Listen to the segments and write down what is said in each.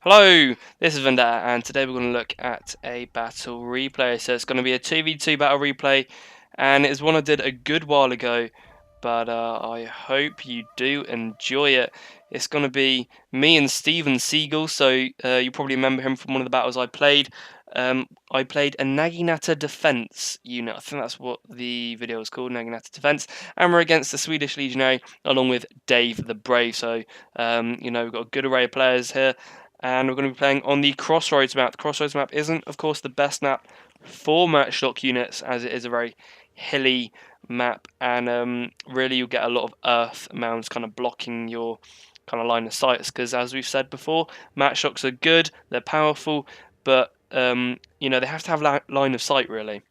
Hello, this is Vendetta, and today we're going to look at a battle replay. So it's going to be a 2v2 battle replay, and it's one I did a good while ago, but I hope you do enjoy it. It's going to be me and Seagal, so you probably remember him from one of the battles I played. I played a Naginata defense unit. I think that's what the video was called, Naginata defense, and we're against the Swedish Legionary along with DaveTheBrave. So we've got a good array of players here. And we're going to be playing on the Crossroads map. The Crossroads map isn't, of course, the best map for matchlock units, as it is a very hilly map, and really you'll get a lot of earth mounds kind of blocking your kind of line of sights, because as we've said before, matchlocks are good, they're powerful, but they have to have line of sight, really.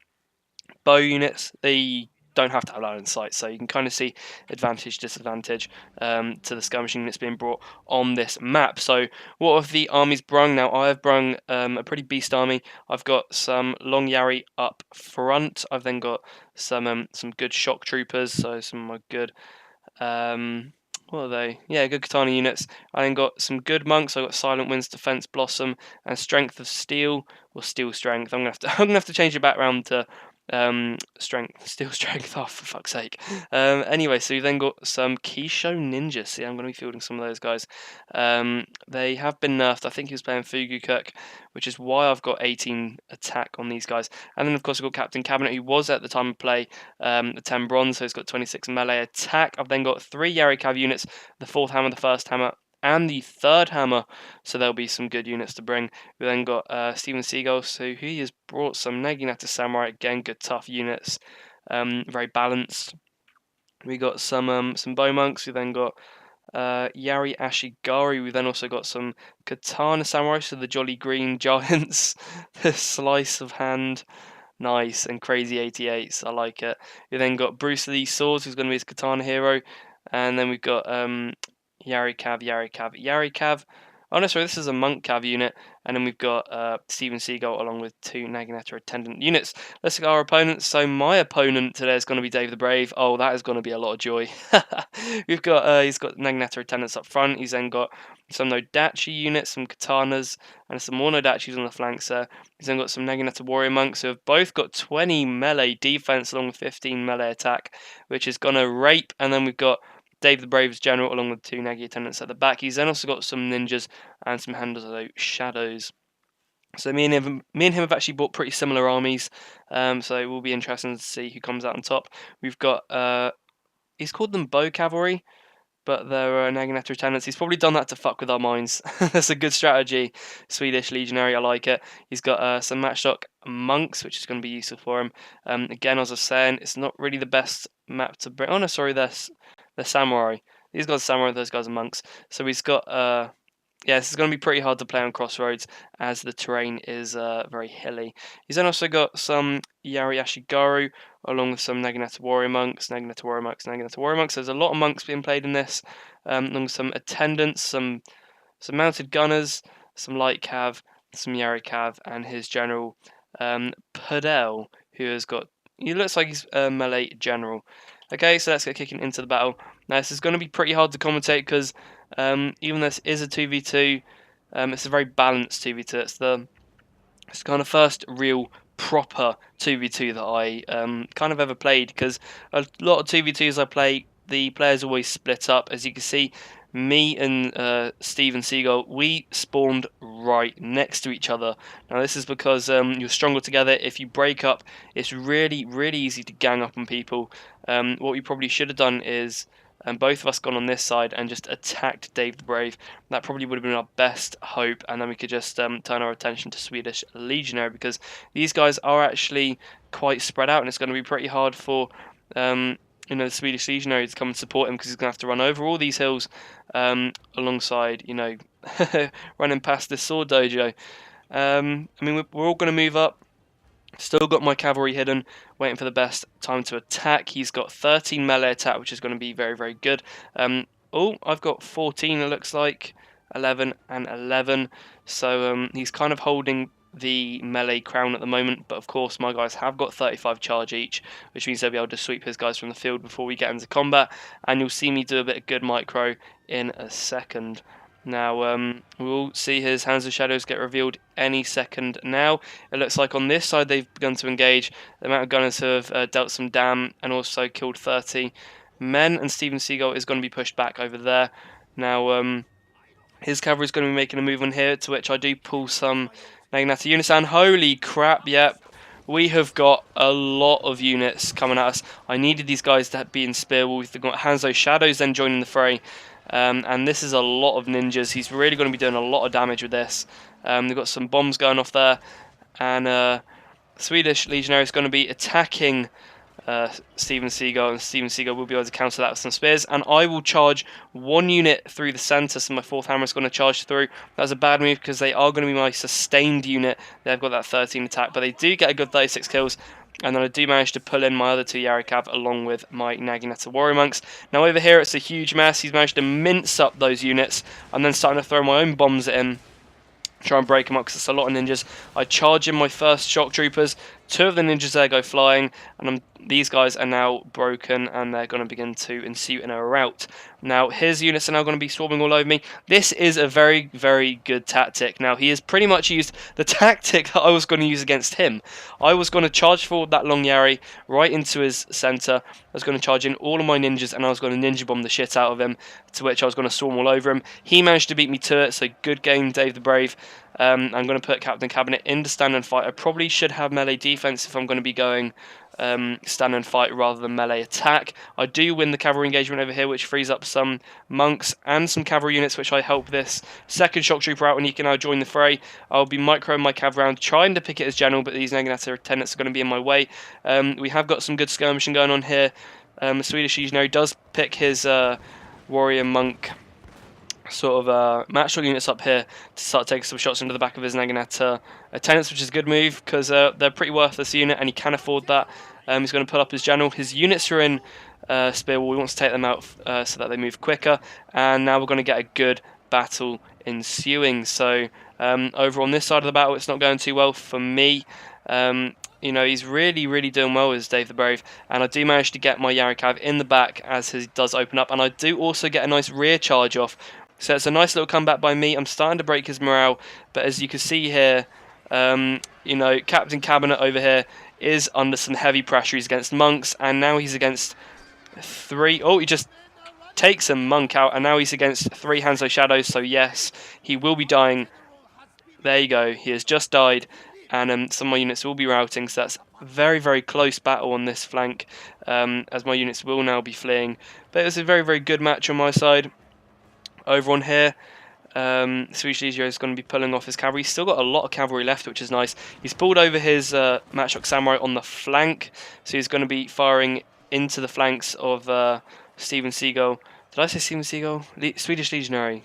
Bow units, they don't have to have line of sight, so you can kind of see advantage, disadvantage to the skirmishing units being brought on this map. So what have the armies brung? Now I have brung a pretty beast army. I've got some long Yari up front. I've then got some good shock troopers, so some of my good what are they? Yeah, good katana units. I then got some good monks. I got Silent Winds, Defense Blossom, and Strength of Steel, or Steel Strength. I'm gonna have to change it back round to steel strength. Oh, for fuck's sake. Anyway, so you've then got some Kisho Ninjas. See, I'm going to be fielding some of those guys. They have been nerfed. I think he was playing Fugukuk, which is why I've got 18 attack on these guys. And then of course I've got Captain Cabinet, who was at the time of play a 10 bronze, so he's got 26 melee attack. I've then got 3 Yari Cav units, the 4th hammer, the 1st hammer, and the 3rd hammer, so there'll be some good units to bring. We then got Seagal, so he has brought some Naginata Samurai, again good tough units, very balanced. We got some bow monks. We then got Yari Ashigari. We then also got some Katana Samurai, so the Jolly Green Giants, the Slice of Hand, nice, and Crazy 88s, I like it. We then got Bruce Lee Swords, who's going to be his Katana hero, and then we've got Yari Cav. Oh no, sorry, this is a Monk Cav unit, and then we've got Steven Seagal along with 2 Naginata attendant units. Let's look at our opponents. So my opponent today is going to be DaveTheBrave. Oh, that is going to be a lot of joy. We've got he's got Naginata attendants up front. He's then got some Nodachi units, some Katanas, and some more Nodachis on the flanks there. He's then got some Naginata Warrior Monks who have both got 20 melee defense along with 15 melee attack, which is going to rape. And then we've got DaveTheBrave's general along with 2 Nagi attendants at the back. He's then also got some ninjas and some handlers, shadows. So me and him have actually bought pretty similar armies. So it will be interesting to see who comes out on top. We've got he's called them bow cavalry, but they're Naginata attendants. He's probably done that to fuck with our minds. That's a good strategy. Swedish Legionary, I like it. He's got some matchlock monks, which is going to be useful for him. Again, as I was saying, it's not really the best map to bring. Oh no, sorry, they're samurai. These guys are samurai, those guys are monks. So he's got yeah, this is going to be pretty hard to play on Crossroads as the terrain is very hilly. He's then also got some Yari Ashigaru along with some Naginata Warrior Monks, Naginata Warrior Monks, Naginata Warrior Monks. There's a lot of monks being played in this, along with some attendants, some mounted gunners, some light cav, some Yari cav, and his general Padel, who has got, he looks like he's a melee general. Okay, so let's get kicking into the battle. Now this is going to be pretty hard to commentate because even though this is a 2v2, it's a very balanced 2v2. It's kind of first real proper 2v2 that I kind of ever played, because a lot of 2v2s I play, the players always split up. As you can see, me and Steven Seagal, we spawned right next to each other. Now this is because you're stronger together. If you break up, it's really, really easy to gang up on people. What we probably should have done is both of us gone on this side and just attacked DaveTheBrave. That probably would have been our best hope, and then we could just turn our attention to Swedish Legionary, because these guys are actually quite spread out, and it's going to be pretty hard for the Swedish Legionary to come and support him, because he's going to have to run over all these hills alongside, running past this sword dojo. I mean, we're all going to move up. Still got my cavalry hidden, waiting for the best time to attack. He's got 13 melee attack, which is going to be very, very good. Oh, I've got 14, it looks like. 11 and 11. So he's kind of holding the melee crown at the moment, but of course my guys have got 35 charge each, which means they'll be able to sweep his guys from the field before we get into combat, and you'll see me do a bit of good micro in a second. Now, we'll see his Hands of Shadows get revealed any second now. It looks like on this side they've begun to engage. The amount of gunners who have dealt some damn and also killed 30 men, and Steven Seagal is going to be pushed back over there. Now, his cavalry is going to be making a move on here, to which I do pull some Naginata units, and holy crap, yep, we have got a lot of units coming at us. I needed these guys to be in spear. We've got Hanzo Shadows then joining the fray. And this is a lot of ninjas. He's really going to be doing a lot of damage with this. They've got some bombs going off there. And Swedish Legionary is going to be attacking Steven Seagal, and Steven Seagal will be able to counter that with some spears. And I will charge one unit through the centre, so my 4th hammer is going to charge through. That's a bad move because they are going to be my sustained unit. They've got that 13 attack, but they do get a good 36 kills. And then I do manage to pull in my other 2 Yarikav along with my Naginata Warrior Monks. Now over here it's a huge mess. He's managed to mince up those units. I'm then starting to throw my own bombs at him. Try and break him up because it's a lot of ninjas. I charge in my first shock troopers. 2 of the ninjas there go flying, and these guys are now broken, and they're going to begin to ensue in a rout. Now his units are now going to be swarming all over me. This is a very, very good tactic. Now he has pretty much used the tactic that I was going to use against him. I was going to charge forward that long Yari right into his centre. I was going to charge in all of my ninjas, and I was going to ninja bomb the shit out of him, to which I was going to swarm all over him. He managed to beat me to it, so good game, Dave the Brave. I'm going to put Captain Cabinet into stand and fight. I probably should have melee defense if I'm going to be going stand and fight rather than melee attack. I do win the cavalry engagement over here, which frees up some monks and some cavalry units, which I help this second shock trooper out, and he can now join the fray. I'll be microing my cav round, trying to pick it as general, but these Naginata attendants are going to be in my way. We have got some good skirmishing going on here. The Swedish Legionary does pick his warrior monk sort of matchlock units up here to start taking some shots into the back of his Naginata attendants, which is a good move because they're pretty worthless unit and he can afford that. He's going to pull up his general. His units are in spear wall. He wants to take them out so that they move quicker, and now we're going to get a good battle ensuing. So over on this side of the battle, it's not going too well for me. You know, he's really, really doing well as Dave the Brave, and I do manage to get my Yarikav in the back as he does open up, and I do also get a nice rear charge off. So it's a nice little comeback by me. I'm starting to break his morale, but as you can see here, you know, Captain Cabinet over here is under some heavy pressure. He's against monks, and now he's against 3... Oh, he just takes a monk out, and now he's against 3 Hanzo Shadows, so yes, he will be dying. There you go, he has just died, and some of my units will be routing, so that's a very, very close battle on this flank, as my units will now be fleeing. But it was a very, very good match on my side. Over on here, Swedish Legionary is going to be pulling off his cavalry. He's still got a lot of cavalry left, which is nice. He's pulled over his matchlock samurai on the flank, so he's going to be firing into the flanks of Steven Seagal. Did I say Steven Seagal? Swedish Legionary.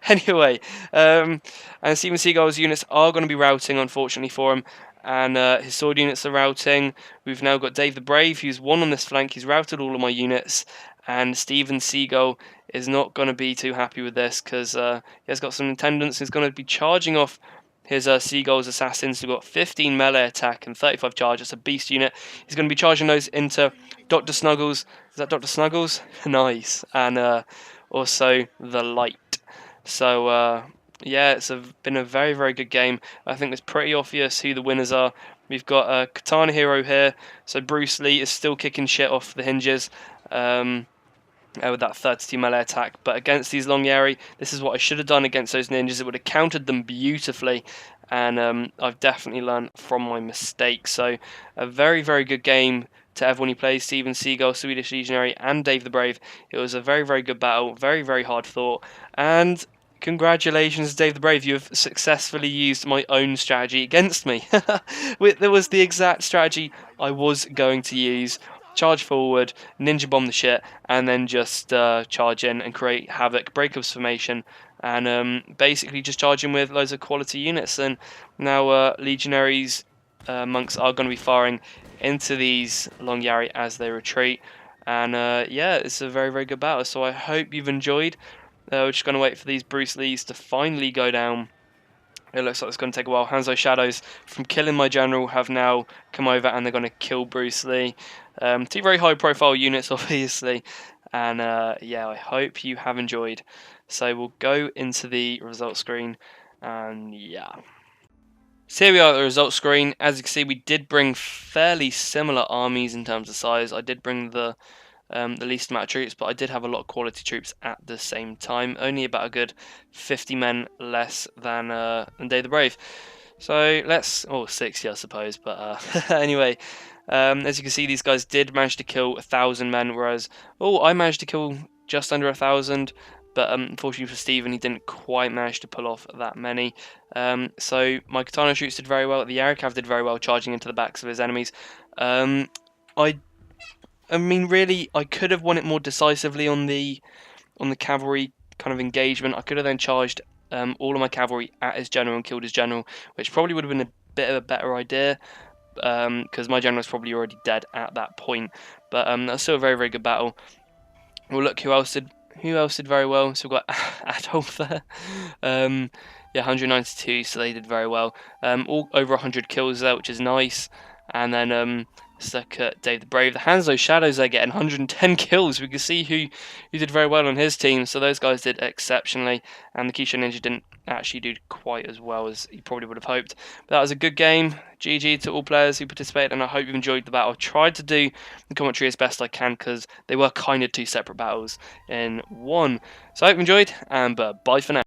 Anyway, and Steven Seagal's units are going to be routing, unfortunately for him. And his sword units are routing. We've now got Dave the Brave, who's won on this flank. He's routed all of my units. And Steven Seagal is not going to be too happy with this because he has got some attendants. He's going to be charging off his Seagal's assassins. We've got 15 melee attack and 35 charge. It's a beast unit. He's going to be charging those into Dr. Snuggles. Is that Dr. Snuggles? Nice. And also the Light. So yeah, it's been a very, very good game. I think it's pretty obvious who the winners are. We've got a Katana hero here. So Bruce Lee is still kicking shit off the hinges. With that 32 melee attack, but against these long Yari, this is what I should have done against those ninjas. It would have countered them beautifully, and I've definitely learned from my mistakes. So a very, very good game to everyone who plays Steven Seagal, Swedish Legionary, and Dave the Brave. It was a very, very good battle, very, very hard fought, and congratulations, Dave the Brave. You have successfully used my own strategy against me. There was the exact strategy I was going to use. Charge forward, ninja bomb the shit, and then just charge in and create havoc, break up formation, and basically just charge in with loads of quality units. And now Legionaries, monks are going to be firing into these long Yari as they retreat. And yeah, it's a very, very good battle. So I hope you've enjoyed. We're just going to wait for these Bruce Lees to finally go down. It looks like it's going to take a while. Hanzo Shadows, from killing my general, have now come over and they're going to kill Bruce Lee. 2 very high profile units, obviously. And yeah, I hope you have enjoyed. So we'll go into the results screen, and yeah. So here we are at the results screen. As you can see, we did bring fairly similar armies in terms of size. I did bring the least amount of troops, but I did have a lot of quality troops at the same time. Only about a good 50 men less than DaveTheBrave. So let's, 60 I suppose, but anyway, as you can see, these guys did manage to kill 1,000 men, whereas I managed to kill just under 1,000. But unfortunately for Stephen, he didn't quite manage to pull off that many. So my katana troops did very well. The Arrow Cav did very well, charging into the backs of his enemies. I mean, really, I could have won it more decisively on the cavalry kind of engagement. I could have then charged all of my cavalry at his general and killed his general, which probably would have been a bit of a better idea, because my general was probably already dead at that point. But that's still a very, very good battle. Well, look who else did very well. So we've got Adolf there. Yeah, 192, so they did very well. All over 100 kills there, which is nice. And then stuck at DaveTheBrave. The Hanzo Shadows are getting 110 kills. We can see who did very well on his team. So those guys did exceptionally. And the Keisha Ninja didn't actually do quite as well as he probably would have hoped. But that was a good game. GG to all players who participated, and I hope you enjoyed the battle. I tried to do the commentary as best I can because they were kind of two separate battles in one. So I hope you enjoyed, and bye for now.